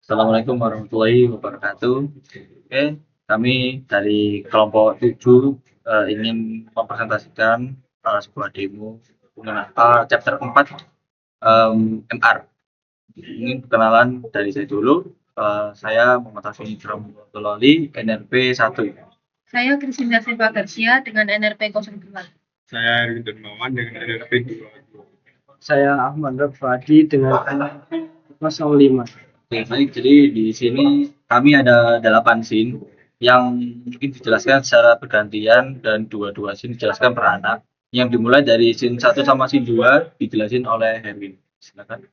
Assalamualaikum warahmatullahi wabarakatuh. Oke, kami dari kelompok 7 ingin mempresentasikan sebuah demo mengenai chapter 4 MR. Ini perkenalan dari saya dulu. Saya Muhammad Hafni Loli, NRP 1. Saya Kristina Silva Garcia dengan NRP 02. Saya Erwin Dermawan dengan NRP 2. Saya Ahmad Rafadi dengan NRP 05. Oke, baik. Jadi di sini kami ada 8 scene yang mungkin dijelaskan secara bergantian dan dua-dua scene dijelaskan per anak. Yang dimulai dari scene 1 sama scene 2 dijelasin oleh Herwin. Silakan.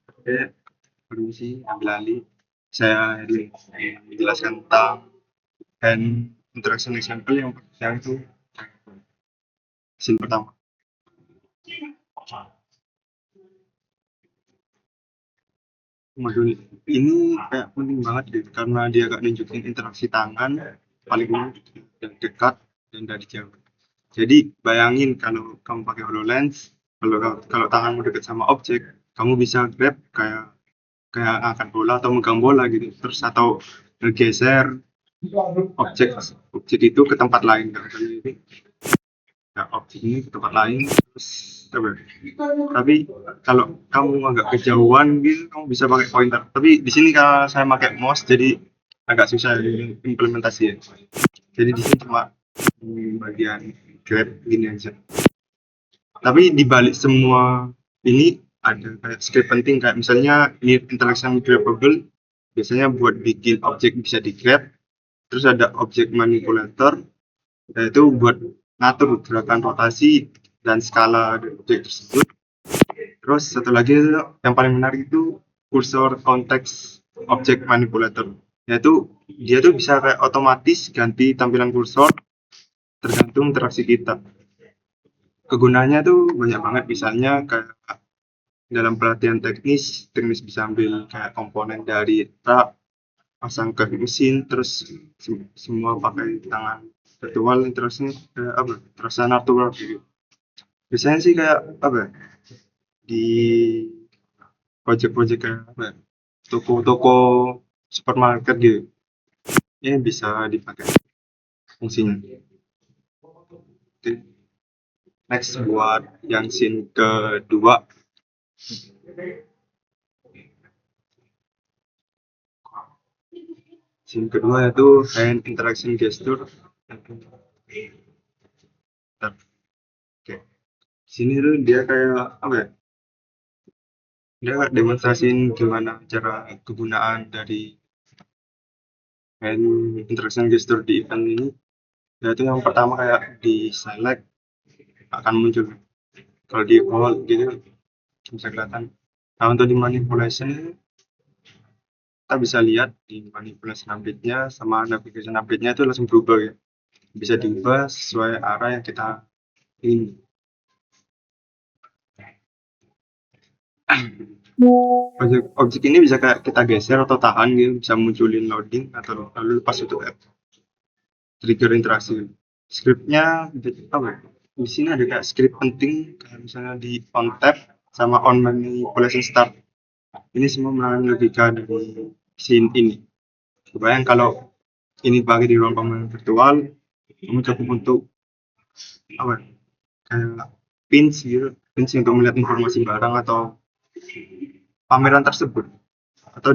Oke, permisi, ambil alih. Saya Erwin menjelaskan tentang hand interaction example yang itu scene pertama. Waduh, ini kayak penting banget deh, karena dia gak nunjukin interaksi tangan paling yang dekat dan dari jauh. Jadi bayangin kalau kamu pakai HoloLens, kalau tanganmu dekat sama objek, kamu bisa grab kayak angkat bola atau megang bola gitu, terus atau ngegeser objek itu ke tempat lain. Objek ini ke tempat lain, terus tapi kalau kamu agak kejauhan gitu, kamu bisa pakai pointer. Tapi di sini kalau saya pakai mouse, jadi agak susah implementasi ya. Jadi di sini cuma bagian grab gini aja. Tapi di balik semua ini ada kayak script penting, kayak misalnya ini interaction grabbable, biasanya buat bikin objek bisa di grab. Terus ada objek manipulator, yaitu buat ngatur gerakan rotasi dan skala dari objek tersebut. Terus satu lagi yang paling menarik itu kursor konteks objek manipulator, yaitu dia tuh bisa kayak otomatis ganti tampilan kursor tergantung interaksi kita. Kegunaannya tuh banyak banget, misalnya kayak dalam pelatihan teknis bisa ambil kayak komponen dari rak, pasang ke mesin, terus semua pakai tangan virtual, terusnya kayak apa, terasa natural gitu. Biasanya sih kayak apa di project-project kayak apa, toko-toko supermarket gitu, ya bisa dipakai fungsinya. Oke. Next buat yang scene kedua. Scene kedua yaitu hand interaction gesture. Oke. Sini tuh dia kayak apa ya? Dia kayak demonstrasiin gimana cara kegunaan dari hand interaction gesture di event ini. Yaitu yang pertama kayak di select akan muncul, kalau di hold gitu bisa kelihatan. Nah, untuk di manipulation kita bisa lihat di manipulation update-nya sama navigation update-nya itu langsung berubah ya, bisa diubah sesuai arah yang kita ingin. Objek ini bisa kayak kita geser atau tahan gitu, bisa munculin loading atau lalu lepas untuk app. Trigger interaksi. Scriptnya apa ya? Di sini ada kayak script penting, kayak misalnya di on tab sama on manipulation start. Ini semua melalui logika dari scene ini. Kebayang kalau ini pakai di ruang pameran virtual, kamu cukup untuk apa? Kayak pins gitu, pins untuk melihat informasi barang atau pameran tersebut, atau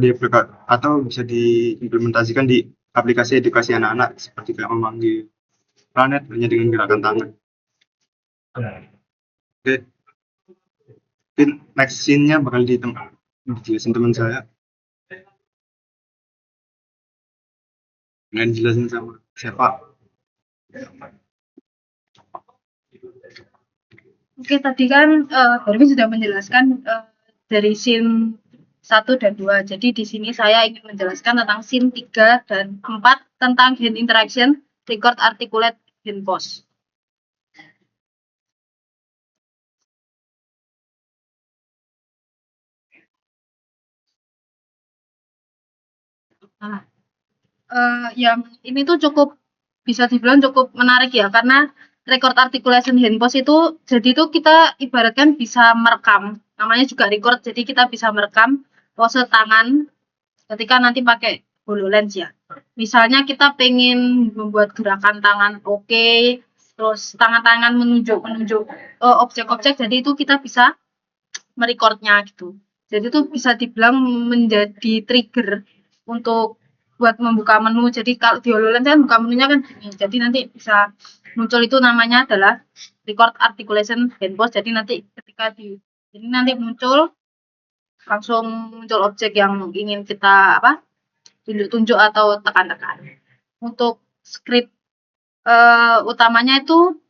atau bisa diimplementasikan di aplikasi edukasi anak-anak seperti kayak memanggil planet hanya dengan gerakan tangan. Oke, next scene-nya bakal dijelasin teman saya. Dengan jelasin sama siapa? Oke, tadi kan Herwin sudah menjelaskan dari scene 1 dan 2. Jadi di sini saya ingin menjelaskan tentang scene 3 dan 4 tentang hand interaction, record articulate hand pose. Nah, yang ini tuh cukup bisa dibilang cukup menarik ya, karena record articulation hand pose itu, jadi itu kita ibaratkan bisa merekam, namanya juga record, jadi kita bisa merekam pose tangan ketika nanti pakai HoloLens ya. Misalnya kita pengen membuat gerakan tangan oke, terus tangan-tangan menunjuk objek-objek, jadi itu kita bisa merecordnya gitu. Jadi itu bisa dibilang menjadi trigger untuk buat membuka menu. Jadi kalau di HoloLens kan buka menunya kan gini. Jadi nanti bisa muncul itu namanya adalah record articulation hand pose. Jadi nanti ketika ini nanti muncul langsung muncul objek yang ingin kita tunjuk-tunjuk atau tekan-tekan. Untuk script utamanya itu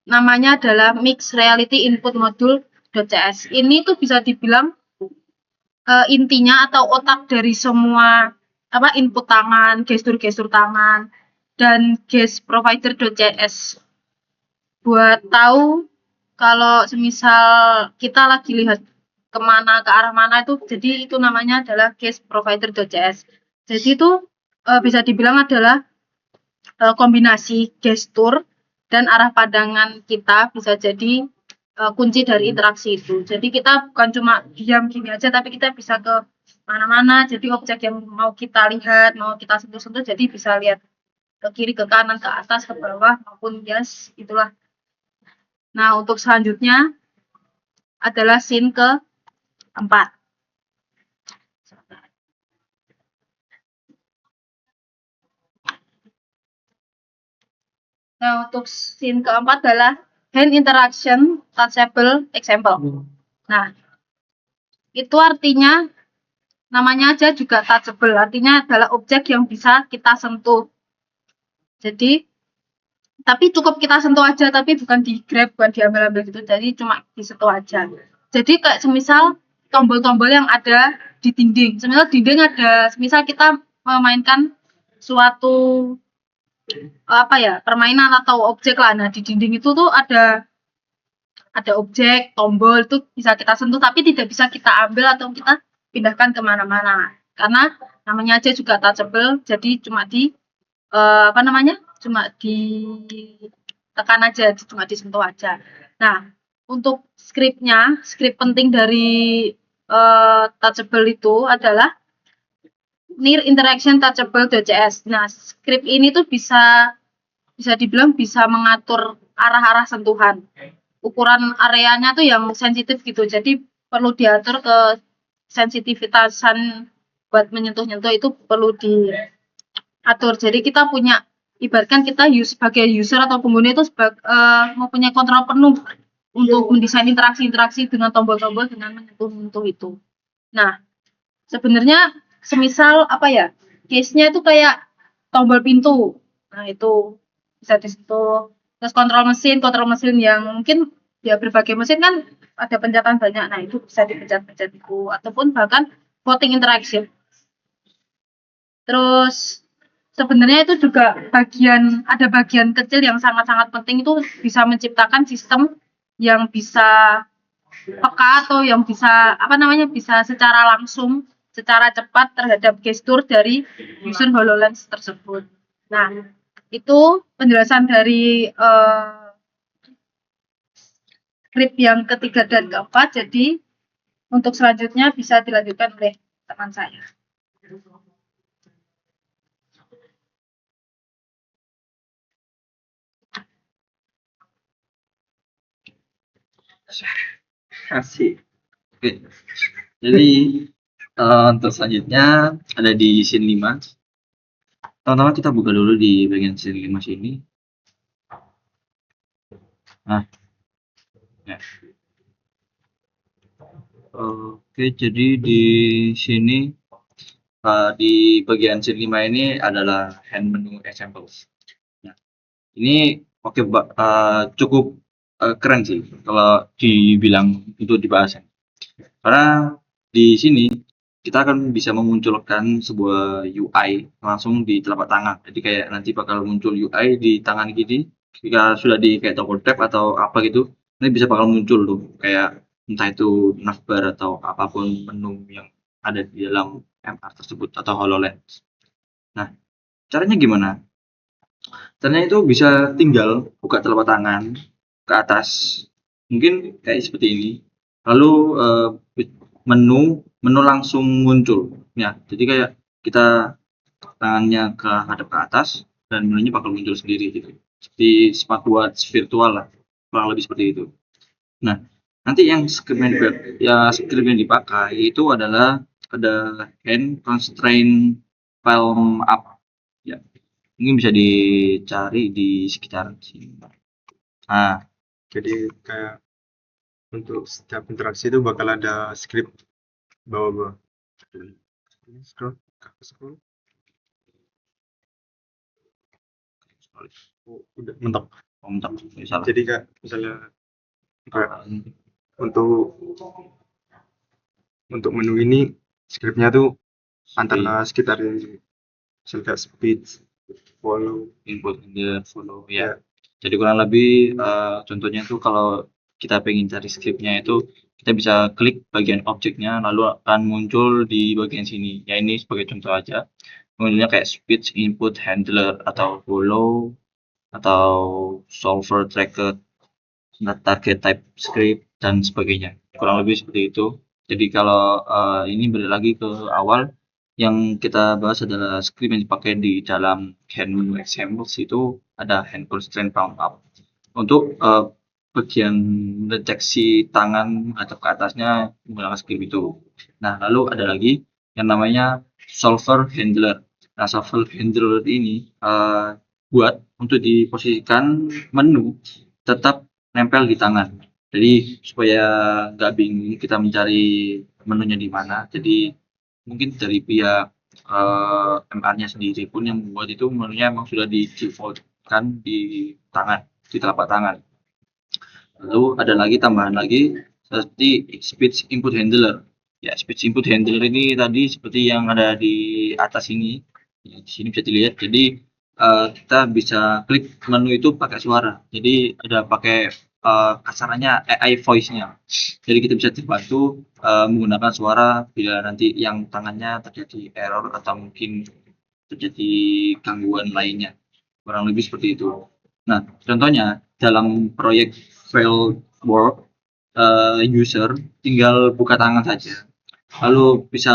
namanya adalah Mixed Reality Input Module.cs. Ini tuh bisa dibilang intinya atau otak dari semua input tangan, gestur-gestur tangan, dan guest provider.cs. Buat tahu kalau semisal kita lagi lihat kemana, ke arah mana itu, jadi itu namanya adalah guest provider.cs. Jadi itu bisa dibilang adalah kombinasi gestur dan arah pandangan kita bisa jadi kunci dari interaksi itu. Jadi kita bukan cuma diam gini aja, tapi kita bisa ke mana-mana. Jadi objek yang mau kita lihat, mau kita sentuh-sentuh, jadi bisa lihat ke kiri, ke kanan, ke atas, ke bawah, maupun itulah. Nah, untuk selanjutnya adalah scene keempat. Nah, untuk scene keempat adalah hand interaction touchable example. Nah, itu artinya namanya aja juga touchable, artinya adalah objek yang bisa kita sentuh. Jadi, tapi cukup kita sentuh aja, tapi bukan di grab, bukan diambil-ambil gitu. Jadi cuma disentuh aja. Jadi kayak semisal tombol-tombol yang ada di dinding. Semisal dinding ada, semisal kita memainkan suatu permainan atau objek lah. Nah, di dinding itu tuh ada objek, tombol itu bisa kita sentuh, tapi tidak bisa kita ambil atau kita pindahkan kemana-mana. Karena namanya aja juga touchable, jadi cuma cuma ditekan aja, cuma disentuh aja. Nah, untuk script penting dari touchable itu adalah near interaction touchable.cs. Nah, script ini tuh bisa dibilang bisa mengatur arah-arah sentuhan. Ukuran areanya tuh yang sensitif gitu. Jadi perlu diatur ke sensitivitasan buat menyentuh-nyentuh itu perlu diatur. Jadi kita punya, ibaratkan kita sebagai user atau pengguna itu mempunyai kontrol penuh untuk mendesain interaksi-interaksi dengan tombol-tombol dengan menyentuh-menyentuh itu. Nah, sebenarnya semisal case-nya itu kayak tombol pintu. Nah, itu bisa disentuh. Terus kontrol mesin yang mungkin ya berbagai mesin kan ada pencatan banyak. Nah, itu bisa dipencet-pencet itu, ataupun bahkan voting interaction. Terus sebenarnya itu juga ada bagian kecil yang sangat-sangat penting, itu bisa menciptakan sistem yang bisa peka atau yang bisa bisa secara langsung, secara cepat terhadap gestur dari user HoloLens tersebut. Nah, itu penjelasan dari script yang ketiga dan keempat. Jadi untuk selanjutnya bisa dilanjutkan oleh teman saya. Asik. Oke. Jadi untuk selanjutnya ada di scene 5. Teman-teman kita buka dulu di bagian scene 5 sini. Nah. Ya. Oke, jadi di sini di bagian scene 5 ini adalah hand menu examples. Nah, ini cukup keren sih kalau dibilang itu dibahas. Karena di sini kita akan bisa memunculkan sebuah UI langsung di telapak tangan. Jadi kayak nanti bakal muncul UI di tangan kiri ketika sudah di kayak tombol tab atau apa gitu. Ini bisa bakal muncul tuh kayak entah itu navbar atau apapun menu yang ada di dalam MR tersebut atau HoloLens. Nah, caranya gimana? Caranya itu bisa tinggal buka telapak tangan ke atas, mungkin kayak seperti ini. Lalu menu langsung muncul. Ya, jadi kayak kita tangannya ke hadap ke atas dan menunya bakal muncul sendiri gitu. Seperti smartwatch virtual lah, kurang lebih seperti itu. Nah, nanti yang script yang dipakai itu adalah ada hand constraint palm up. Ya, mungkin bisa dicari di sekitar sini. Nah, Jadi kayak untuk setiap interaksi itu bakal ada script bawah-bawah. Scroll, scroll. Oh, udah mentok. bentar, salah. Jadi kayak misalnya kayak untuk menu ini scriptnya tuh antara sekitar ini, misalnya kayak speed, follow, Input the follow ya. ya. Jadi kurang lebih contohnya tuh kalau kita pengen cari scriptnya itu kita bisa klik bagian objeknya lalu akan muncul di bagian sini. Ya ini sebagai contoh aja. Munculnya kayak speech input handler atau follow atau solver tracker, target type script dan sebagainya. Kurang lebih seperti itu. Jadi kalau ini balik lagi ke awal yang kita bahas adalah script yang dipakai di dalam hand menu examples itu ada hand constraint palm up. Untuk bagian deteksi tangan atau ke atasnya menggunakan script itu. Nah, lalu ada lagi yang namanya solver handler. Nah, solver handler ini buat untuk diposisikan menu tetap nempel di tangan. Jadi supaya nggak bingung kita mencari menunya di mana. Jadi mungkin dari pihak MR-nya sendiri pun yang membuat itu menunya memang sudah di default-kan di tangan, di telapak tangan. Lalu ada lagi tambahan lagi seperti speech input handler. Ya, speech input handler ini tadi seperti yang ada di atas ini. Ya, di sini bisa dilihat. Jadi kita bisa klik menu itu pakai suara. Jadi ada pakai kasarannya AI voice-nya. Jadi kita bisa dibantu menggunakan suara bila nanti yang tangannya terjadi error atau mungkin terjadi gangguan lainnya. Kurang lebih seperti itu. Nah, contohnya dalam proyek failed work, user tinggal buka tangan saja, lalu bisa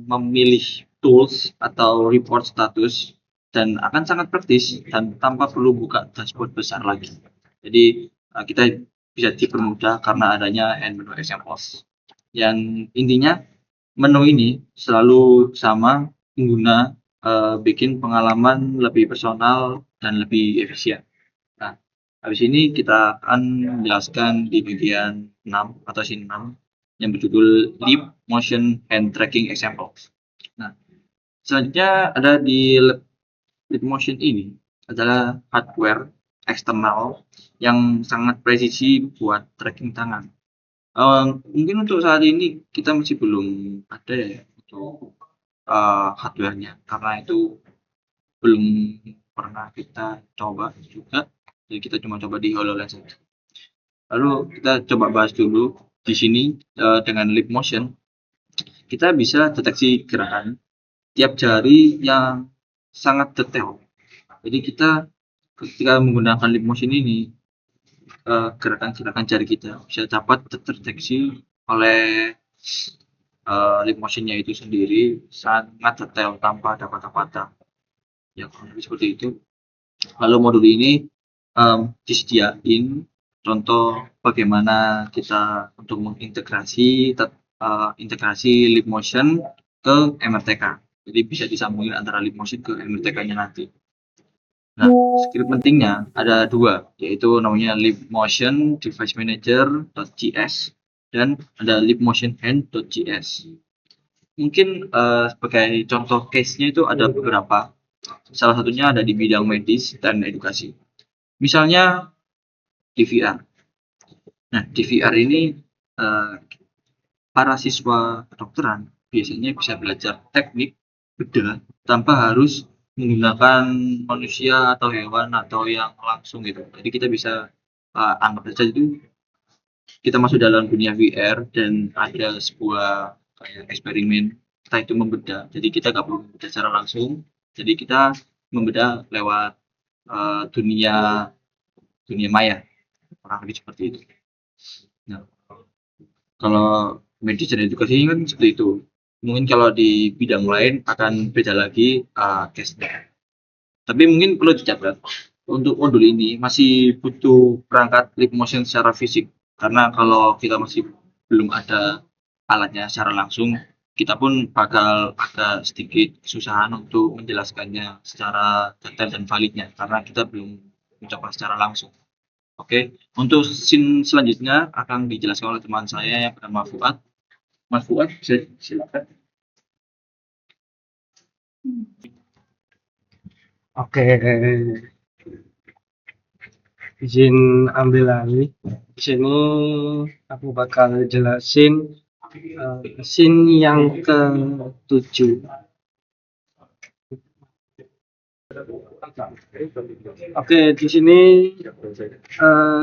memilih tools atau report status dan akan sangat praktis dan tanpa perlu buka dashboard besar lagi. Jadi kita bisa dipermudah karena adanya hand menu examples. Yang intinya menu ini selalu sama pengguna bikin pengalaman lebih personal dan lebih efisien. Nah, habis ini kita akan menjelaskan di bagian 6 atau scene 6 yang berjudul Leap Motion and Tracking Examples. Nah, selanjutnya ada di Leap Motion ini adalah hardware eksternal yang sangat presisi buat tracking tangan. Mungkin untuk saat ini kita masih belum ada ya untuk hardware-nya karena itu belum pernah kita coba juga. Jadi kita cuma coba di HoloLens saja. Lalu kita coba bahas dulu di sini dengan Leap Motion kita bisa deteksi gerakan tiap jari yang sangat detail. Jadi kita ketika menggunakan Leap Motion ini gerakan-gerakan jari kita bisa dapat terdeteksi oleh Leap Motion-nya itu sendiri sangat detail tanpa ada patah-patah. Ya kurang lebih seperti itu. Lalu modul ini disediain contoh bagaimana kita untuk mengintegrasi integrasi Leap Motion ke MRTK. Jadi bisa disambungin antara Leap Motion ke MRTK-nya nanti. Nah, script pentingnya ada dua, yaitu namanya Leap Motion Device Manager.js dan ada Leap Motion Hand.js. Mungkin sebagai contoh case-nya itu ada beberapa. Salah satunya ada di bidang medis dan edukasi. Misalnya di VR. Nah, di VR ini para siswa kedokteran biasanya bisa belajar teknik bedah tanpa harus menggunakan manusia atau hewan atau yang langsung gitu. Jadi kita bisa anggap saja itu kita masuk dalam dunia VR dan ada sebuah kayak eksperimen kita itu membedah. Jadi kita nggak perlu membedah secara langsung. Jadi kita membedah lewat dunia dunia maya, kurang lebih seperti itu. Nah, kalau medis dan edukasi kan seperti itu. Mungkin kalau di bidang lain akan beda lagi case-nya. Tapi mungkin perlu dicatat untuk modul ini masih butuh perangkat lip motion secara fisik, karena kalau kita masih belum ada alatnya secara langsung, kita pun bakal agak sedikit kesusahan untuk menjelaskannya secara detail dan validnya karena kita belum mencoba secara langsung. Oke, untuk scene selanjutnya akan dijelaskan oleh teman saya yang bernama Fuad. Mas Fuad, bisa silakan. Oke, izin ambil alih. Di sini aku bakal jelasin scene yang ke-7. Oke, di sini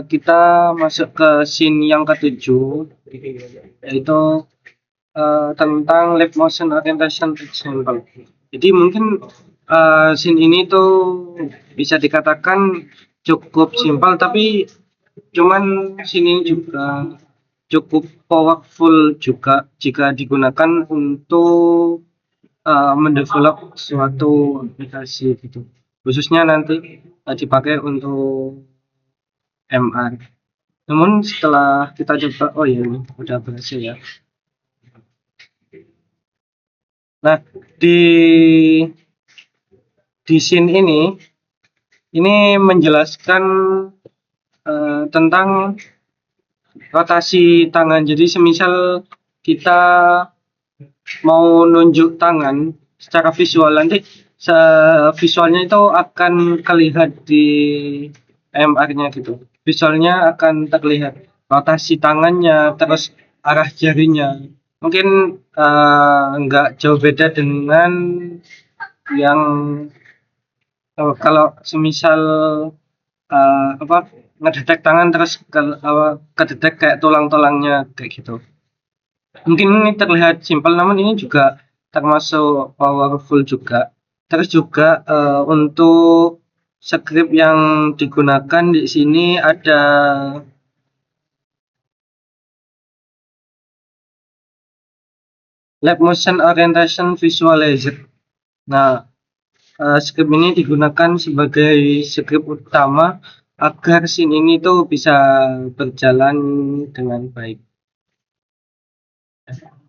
kita masuk ke scene yang ke-7, yaitu tentang live motion orientation example. Jadi mungkin scene ini tuh bisa dikatakan cukup simpel, tapi cuman scene ini juga cukup powerful juga jika digunakan untuk mendevelop suatu aplikasi gitu, khususnya nanti dipakai untuk MR. Namun setelah kita coba, oh ya ini udah berhasil ya. Nah, di scene ini menjelaskan tentang rotasi tangan. Jadi semisal kita mau nunjuk tangan secara visual, nanti visualnya itu akan terlihat di MR-nya gitu. Visualnya akan terlihat rotasi tangannya, terus arah jarinya. Mungkin nggak jauh beda dengan yang kalau semisal ngedetek tangan terus kedetek kayak tulang-tulangnya kayak gitu. Mungkin ini terlihat simpel, namun ini juga termasuk powerful juga. Terus juga untuk script yang digunakan di sini ada Live Motion Orientation Visualizer. Nah, script ini digunakan sebagai script utama agar scene ini tuh bisa berjalan dengan baik.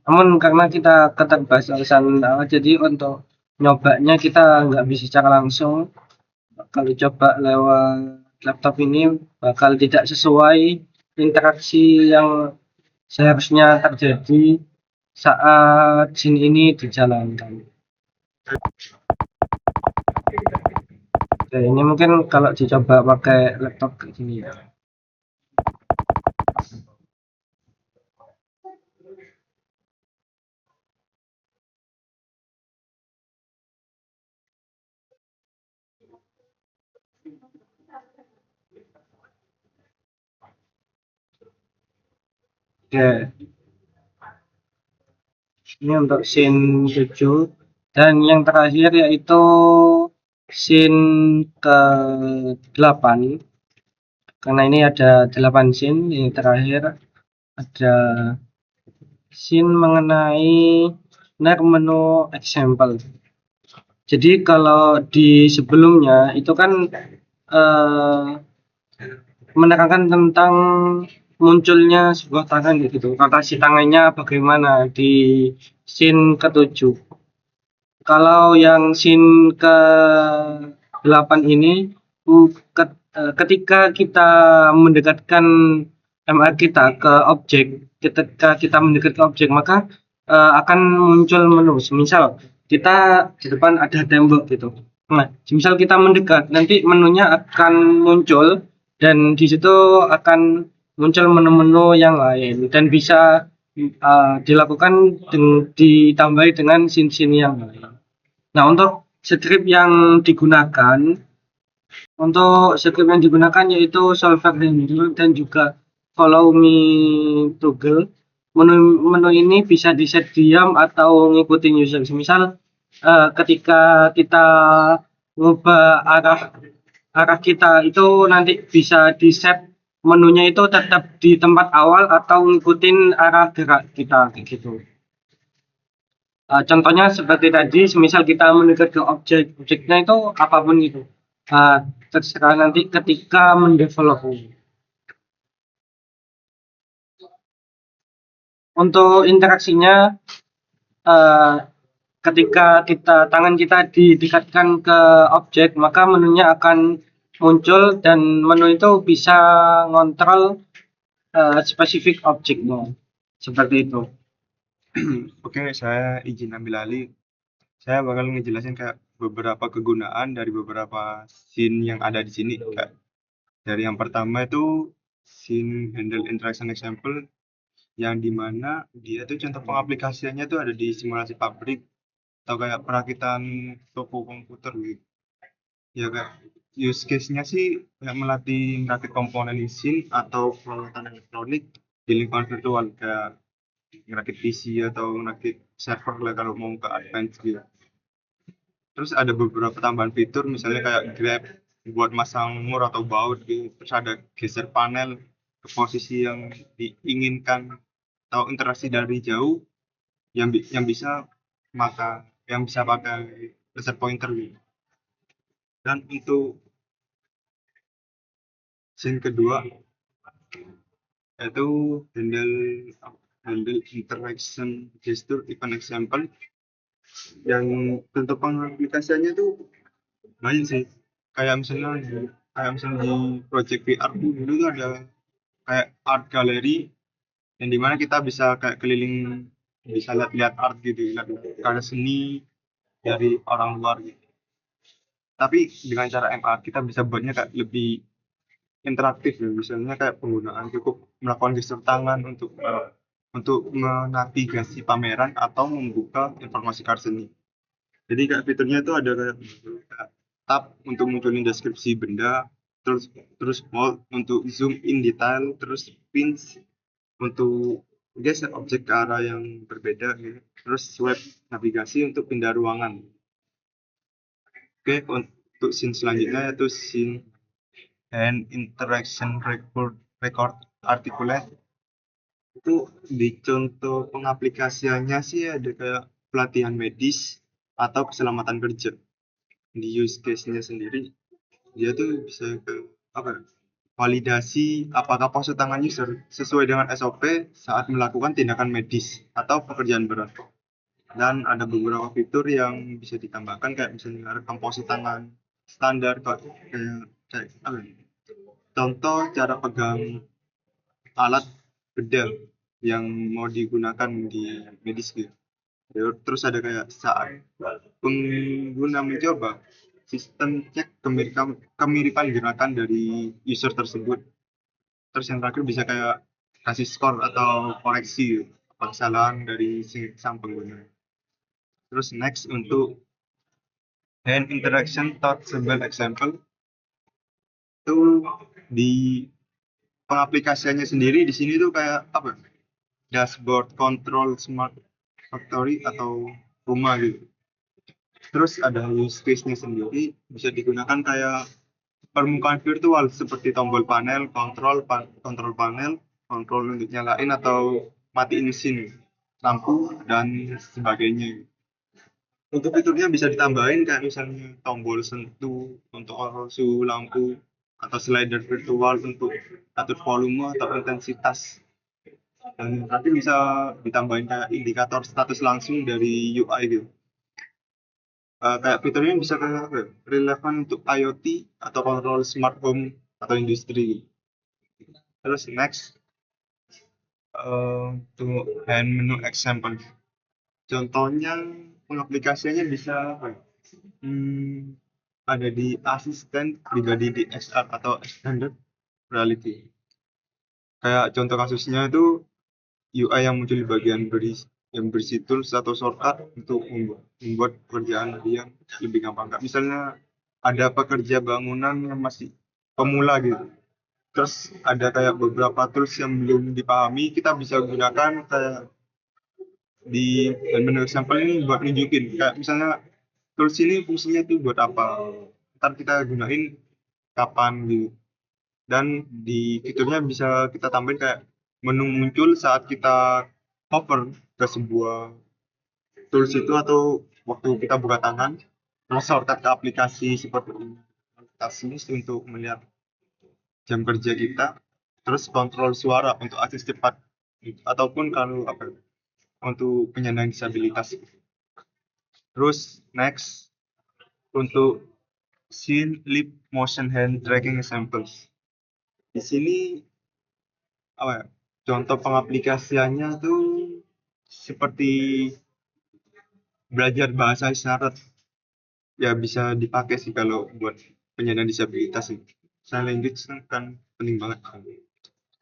Namun karena kita keterbatasan jadi untuk nyobanya kita nggak bisa secara langsung. Kalau coba lewat laptop ini bakal tidak sesuai interaksi yang seharusnya terjadi saat scene ini dijalankan. Oke, ini mungkin kalau dicoba pakai laptop kayak gini ya. Oke, ini untuk scene 7 dan yang terakhir yaitu scene ke-8. Karena ini ada 8 scene, ini terakhir ada scene mengenai ner menu example. Jadi kalau di sebelumnya itu kan menerangkan tentang munculnya sebuah tangan gitu, rotasi tangannya bagaimana di scene ke-7. Kalau yang scene ke-8 ini ketika kita mendekatkan MR kita ke objek, ketika kita mendekat ke objek maka akan muncul menu. Misal kita di depan ada tembok gitu. Nah, misal kita mendekat, nanti menunya akan muncul dan di situ akan muncul menu-menu yang lain dan bisa dilakukan ditambahi dengan scene-scene yang lain. Nah, untuk script yang digunakan yaitu solver handle dan juga follow me toggle. Menu ini bisa di set diam atau ngikutin user. Misal ketika kita ngubah arah arah kita itu nanti bisa di set menunya itu tetap di tempat awal atau ngikutin arah gerak kita kayak gitu. Contohnya seperti tadi, semisal kita menuju ke objeknya itu apapun itu. Terserah nanti ketika mendevelop. Untuk interaksinya, eh, ketika tangan kita didekatkan ke objek, maka menunya akan muncul dan menu itu bisa ngontrol spesifik objeknya. Seperti itu. Oke, saya izin ambil alih. Saya bakal ngejelasin kayak beberapa kegunaan dari beberapa scene yang ada di sini. Kayak dari yang pertama itu scene handle interaction example, yang dimana dia tuh contoh pengaplikasiannya tuh ada di simulasi pabrik atau kayak perakitan toko komputer gitu. Ya kayak use case-nya sih kayak melatih merakit komponen mesin atau peralatan elektronik di lingkungan virtual, kayak ngerakit PC atau ngerakit server lah kalau mau ke advance gitu. Terus ada beberapa tambahan fitur misalnya kayak grab buat masang mur atau baut gitu. Terus ada geser panel ke posisi yang diinginkan atau interaksi dari jauh yang bisa pakai laser pointer gitu. Dan untuk scene kedua yaitu handle handle interaction gesture event example, yang bentuk pengaplikasiannya tuh banyak sih. Kayak misalnya di project VR tuh dulu tuh ada kayak art gallery yang dimana kita bisa kayak keliling, bisa lihat-lihat art gitu, lihat karya seni dari orang luar gitu. Tapi dengan cara MR kita bisa buatnya kayak lebih interaktif ya. Misalnya kayak penggunaan cukup melakukan gestur tangan untuk menavigasi pameran atau membuka informasi karya seni. Jadi kayak fiturnya itu ada kayak tab untuk munculin deskripsi benda, terus terus hold untuk zoom in detail, terus pinch untuk geser objek ke arah yang berbeda gitu. Terus swipe navigasi untuk pindah ruangan. Oke, untuk scene selanjutnya yaitu scene hand interaction record articulate. Itu di contoh pengaplikasiannya sih ada kayak pelatihan medis atau keselamatan kerja. Di use case-nya sendiri dia tuh bisa ke apa ya, validasi apakah pose tangan user sesuai dengan SOP saat melakukan tindakan medis atau pekerjaan berat. Dan ada beberapa fitur yang bisa ditambahkan kayak misalnya rekam pose tangan standar kayak apa ya, contoh cara pegang alat bedah yang mau digunakan di medis gitu. Terus ada kayak saat pengguna mencoba sistem cek kemiripan gerakan dari user tersebut. Terus yang terakhir bisa kayak kasih skor atau koreksi kesalahan dari sang pengguna. Terus next untuk hand interaction touchable example, itu di pengaplikasiannya sendiri di sini tuh kayak apa? Dashboard control smart factory atau rumah gitu. Terus ada use case-nya sendiri bisa digunakan kayak permukaan virtual seperti tombol panel, kontrol panel, kontrol untuk nyalain atau matiin mesin, lampu dan sebagainya. Untuk fiturnya bisa ditambahin kayak misalnya tombol sentuh untuk suhu lampu atau slider virtual untuk atur volume atau intensitas. Dan nanti bisa ditambahin kayak indikator status langsung dari UI gitu. Kayak fiturnya bisa kayak apa ya, relevan untuk IoT atau kontrol smart home atau industri. Terus next untuk hand menu example. Contohnya pengaplikasiannya bisa apa ya? Ada di asisten pribadi di XR atau extended reality. Kayak contoh kasusnya itu UI yang muncul di bagian yang berisi tools atau shortcut untuk membuat pekerjaan yang lebih gampang. Nggak, misalnya ada pekerja bangunan yang masih pemula gitu. Terus ada kayak beberapa tools yang belum dipahami, kita bisa gunakan kayak di menu sampel ini buat nunjukin. Kayak misalnya tools ini fungsinya tuh buat apa. Ntar kita gunain kapan gitu. Dan di fiturnya bisa kita tambahin kayak menu muncul saat kita hover ke sebuah tools itu atau waktu kita buka tangan, terus shortcut ke aplikasi seperti aplikasi untuk melihat jam kerja kita, terus kontrol suara untuk akses cepat ataupun kalau untuk penyandang disabilitas. Terus next untuk scene lip motion hand tracking examples. Di sini apa ya, contoh pengaplikasiannya tuh seperti belajar bahasa isyarat, ya bisa dipakai sih kalau buat penyandang disabilitas sih. Sign language kan penting banget.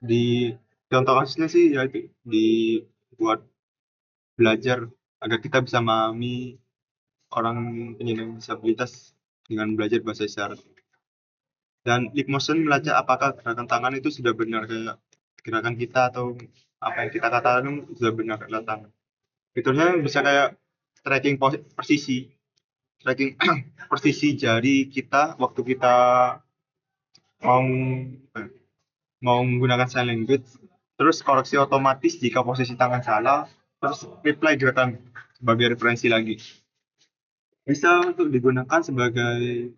Di contoh kasusnya sih ya itu dibuat belajar agar kita bisa memahami orang penyandang disabilitas dengan belajar bahasa isyarat. Dan lip motion melacak apakah gerakan tangan itu sudah benar, kayak gerakan kita atau apa yang kita katakan itu sudah benar adalah tangan. Fiturnya bisa kayak tracking persisi, tracking persisi jari kita waktu kita mau mau menggunakan sign language, terus koreksi otomatis jika posisi tangan salah, terus reply gerakan sebagai referensi lagi. Bisa untuk digunakan sebagai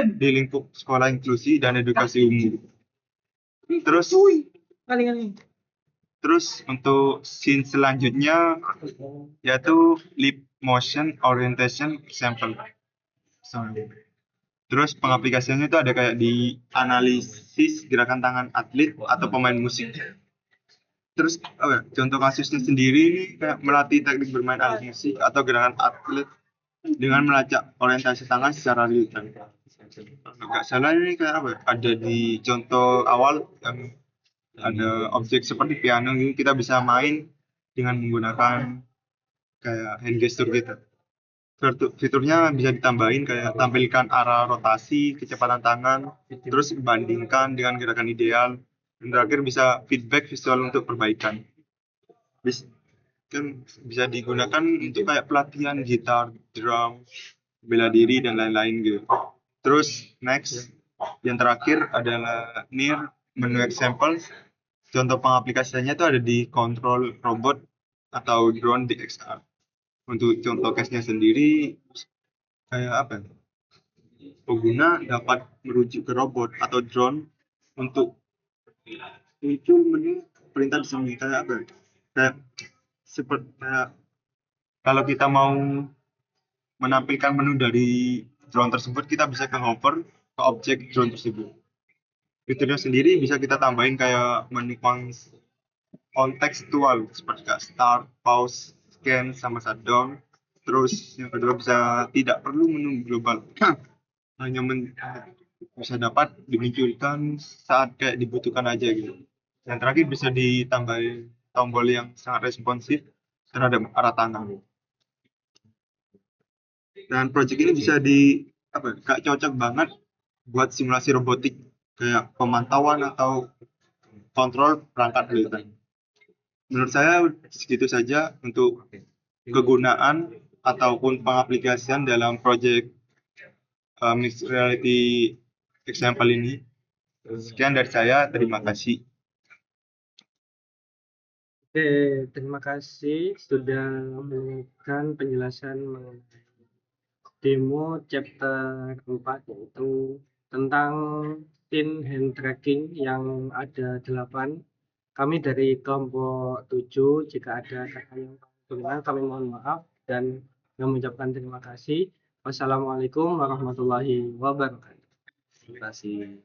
di lingkup sekolah inklusi dan edukasi umum. Terus untuk scene selanjutnya yaitu lip motion orientation example. Terus pengaplikasiannya itu ada kayak di analisis gerakan tangan atlet atau pemain musik. Terus contoh kasusnya sendiri ini kayak melatih teknik bermain alat musik atau gerakan atlet dengan melacak orientasi tangan secara real time. Nggak salah ini kayak ada di contoh awal yang ada objek seperti piano ini kita bisa main dengan menggunakan kayak hand gesture gitu. Fiturnya bisa ditambahin kayak tampilkan arah rotasi, kecepatan tangan, terus bandingkan dengan gerakan ideal, dan terakhir bisa feedback visual untuk perbaikan. Kan bisa digunakan untuk kayak pelatihan gitar, drum, bela diri dan lain-lain gitu. Terus next yang terakhir adalah near menu example. Contoh pengaplikasiannya itu ada di control robot atau drone DXR. Untuk contoh case-nya sendiri kayak apa? Pengguna dapat merujuk ke robot atau drone untuk muncul menu perintah di sini kayak apa? Kayak seperti kalau kita mau menampilkan menu dari drone tersebut, kita bisa ke hover ke objek drone tersebut. Fiturnya sendiri bisa kita tambahin kayak menu kontekstual seperti kayak start, pause, scan, sama shutdown. Terus yang kedua bisa tidak perlu menu global, hanya bisa dapat dimunculkan saat kayak dibutuhkan aja gitu. Yang terakhir bisa ditambahin tombol yang sangat responsif terhadap arah tangan. Dan project ini bisa gak cocok banget buat simulasi robotik kayak pemantauan atau kontrol perangkat real-time. Menurut saya segitu saja untuk kegunaan ataupun pengaplikasian dalam project mixed reality example ini. Sekian dari saya, terima kasih. Oke, terima kasih sudah memberikan penjelasan mengenai demo chapter 4 yaitu tentang scene hand tracking yang ada 8. Kami dari kelompok 7, jika ada kata yang kurang kami mohon maaf dan mengucapkan terima kasih. Wassalamualaikum warahmatullahi wabarakatuh. Terima kasih.